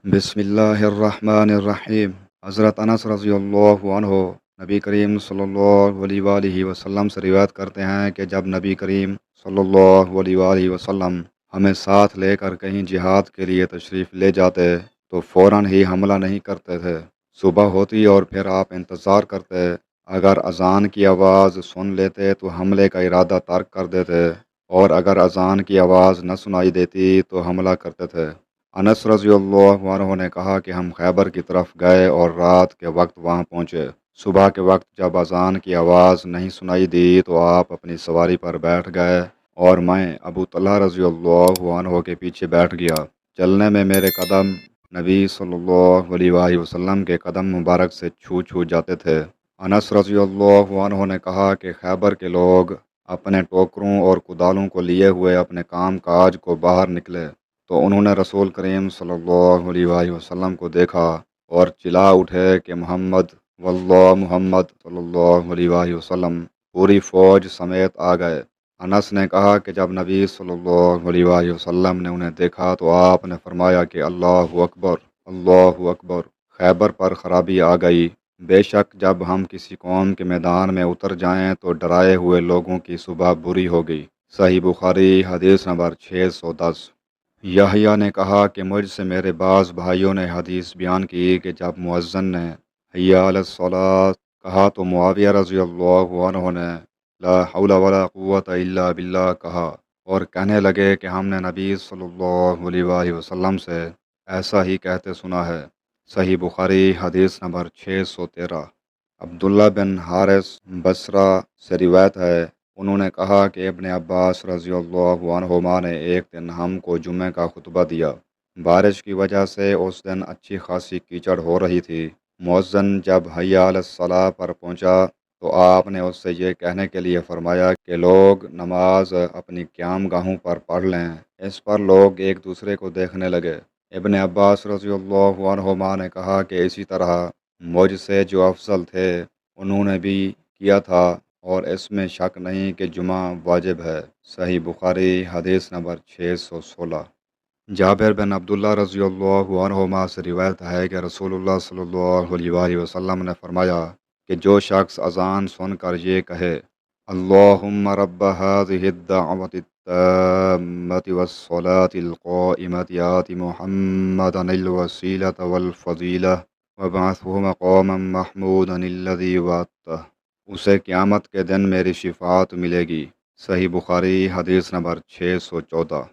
بسم اللہ الرحمن الرحیم۔ حضرت انس رضی اللہ عنہ نبی کریم صلی اللہ علیہ وآلہ وسلم سے روایت کرتے ہیں کہ جب نبی کریم صلی اللہ علیہ وآلہ وسلم ہمیں ساتھ لے کر کہیں جہاد کے لیے تشریف لے جاتے تو فوراً ہی حملہ نہیں کرتے تھے۔ صبح ہوتی اور پھر آپ انتظار کرتے، اگر اذان کی آواز سن لیتے تو حملے کا ارادہ ترک کر دیتے، اور اگر اذان کی آواز نہ سنائی دیتی تو حملہ کرتے تھے۔ انس رضی اللہ عنہ نے کہا کہ ہم خیبر کی طرف گئے اور رات کے وقت وہاں پہنچے۔ صبح کے وقت جب اذان کی آواز نہیں سنائی دی تو آپ اپنی سواری پر بیٹھ گئے اور میں ابو طلحہ رضی اللہ عنہ کے پیچھے بیٹھ گیا۔ چلنے میں میرے قدم نبی صلی اللہ علیہ وآلہ وسلم کے قدم مبارک سے چھو چھو جاتے تھے۔ انس رضی اللہ عنہ نے کہا کہ خیبر کے لوگ اپنے ٹوکروں اور کدالوں کو لیے ہوئے اپنے کام کاج کو باہر نکلے تو انہوں نے رسول کریم صلی اللہ علیہ وآلہ وسلم کو دیکھا اور چلا اٹھے کہ محمد واللہ محمد صلی اللہ علیہ وآلہ وسلم پوری فوج سمیت آ گئے۔ انس نے کہا کہ جب نبی صلی اللہ علیہ وآلہ وسلم نے انہیں دیکھا تو آپ نے فرمایا کہ اللہ اکبر، اللہ اکبر، خیبر پر خرابی آ گئی۔ بے شک جب ہم کسی قوم کے میدان میں اتر جائیں تو ڈرائے ہوئے لوگوں کی صبح بری ہوگی۔ صحیح بخاری حدیث نمبر 610۔ یحییٰ نے کہا کہ مجھ سے میرے بعض بھائیوں نے حدیث بیان کی کہ جب مؤذن نے حی علی الصلاۃ کہا تو معاویہ رضی اللہ عنہ نے لا حول ولا قوۃ الا باللہ کہا، اور کہنے لگے کہ ہم نے نبی صلی اللہ علیہ وآلہ وسلم سے ایسا ہی کہتے سنا ہے۔ صحیح بخاری حدیث نمبر 613۔ عبداللہ بن حارث بصرہ سے روایت ہے، انہوں نے کہا کہ ابن عباس رضی اللہ عنہما نے ایک دن ہم کو جمعہ کا خطبہ دیا۔ بارش کی وجہ سے اس دن اچھی خاصی کیچڑ ہو رہی تھی۔ مؤذن جب حی علی الصلاۃ پر پہنچا تو آپ نے اس سے یہ کہنے کے لیے فرمایا کہ لوگ نماز اپنی قیام گاہوں پر پڑھ لیں۔ اس پر لوگ ایک دوسرے کو دیکھنے لگے۔ ابن عباس رضی اللہ عنہما نے کہا کہ اسی طرح مجھ سے جو افضل تھے انہوں نے بھی کیا تھا، اور اس میں شک نہیں کہ جمعہ واجب ہے۔ صحیح بخاری حدیث نمبر 616۔ جابر بن عبداللہ رضی اللہ عنہما سے روایت ہے کہ رسول اللہ صلی اللہ علیہ وآلہ وسلم نے فرمایا کہ جو شخص اذان سن کر یہ کہے اللہم رب هذه الدعوة التامة والصلاة القائمة آت محمدا الوسیلة والفضیلة وابعثه مقاما محمودا الذی وعدتہ، اسے قیامت کے دن میری شفاعت ملے گی۔ صحیح بخاری حدیث نمبر 614۔